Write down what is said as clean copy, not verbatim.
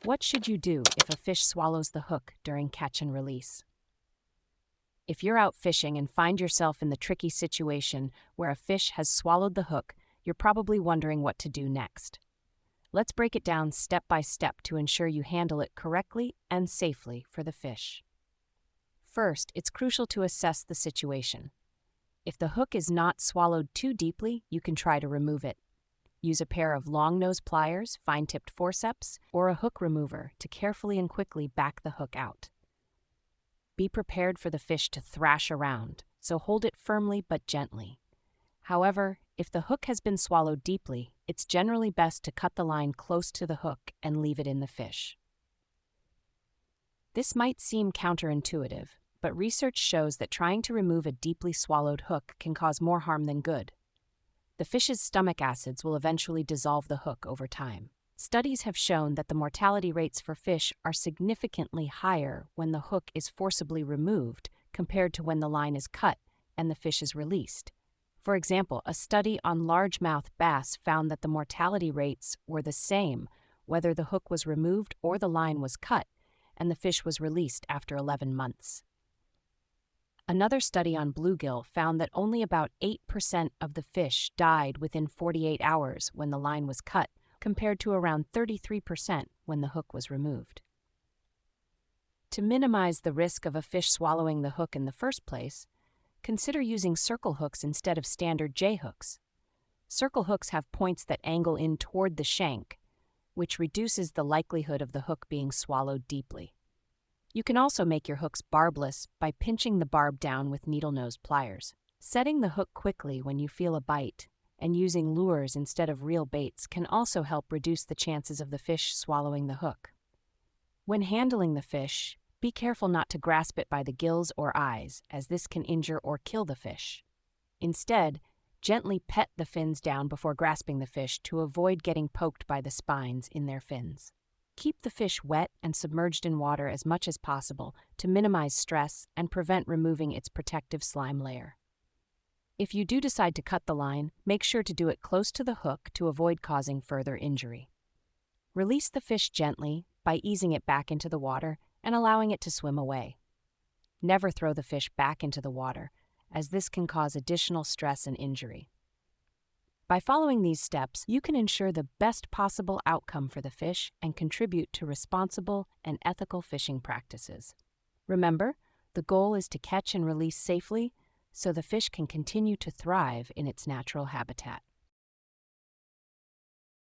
What should you do if a fish swallows the hook during catch and release? If you're out fishing and find yourself in the tricky situation where a fish has swallowed the hook, you're probably wondering what to do next. Let's break it down step by step to ensure you handle it correctly and safely for the fish. First, it's crucial to assess the situation. If the hook is not swallowed too deeply, you can try to remove it. Use a pair of long-nose pliers, fine-tipped forceps, or a hook remover to carefully and quickly back the hook out. Be prepared for the fish to thrash around, so hold it firmly but gently. However, if the hook has been swallowed deeply, it's generally best to cut the line close to the hook and leave it in the fish. This might seem counterintuitive, but research shows that trying to remove a deeply swallowed hook can cause more harm than good. The fish's stomach acids will eventually dissolve the hook over time. Studies have shown that the mortality rates for fish are significantly higher when the hook is forcibly removed compared to when the line is cut and the fish is released. For example, a study on largemouth bass found that the mortality rates were the same whether the hook was removed or the line was cut, and the fish was released after 11 months. Another study on bluegill found that only about 8% of the fish died within 48 hours when the line was cut, compared to around 33% when the hook was removed. To minimize the risk of a fish swallowing the hook in the first place, consider using circle hooks instead of standard J hooks. Circle hooks have points that angle in toward the shank, which reduces the likelihood of the hook being swallowed deeply. You can also make your hooks barbless by pinching the barb down with needle-nose pliers. Setting the hook quickly when you feel a bite and using lures instead of real baits can also help reduce the chances of the fish swallowing the hook. When handling the fish, be careful not to grasp it by the gills or eyes, as this can injure or kill the fish. Instead, gently pet the fins down before grasping the fish to avoid getting poked by the spines in their fins. Keep the fish wet and submerged in water as much as possible to minimize stress and prevent removing its protective slime layer. If you do decide to cut the line, make sure to do it close to the hook to avoid causing further injury. Release the fish gently by easing it back into the water and allowing it to swim away. Never throw the fish back into the water, as this can cause additional stress and injury. By following these steps, you can ensure the best possible outcome for the fish and contribute to responsible and ethical fishing practices. Remember, the goal is to catch and release safely so the fish can continue to thrive in its natural habitat.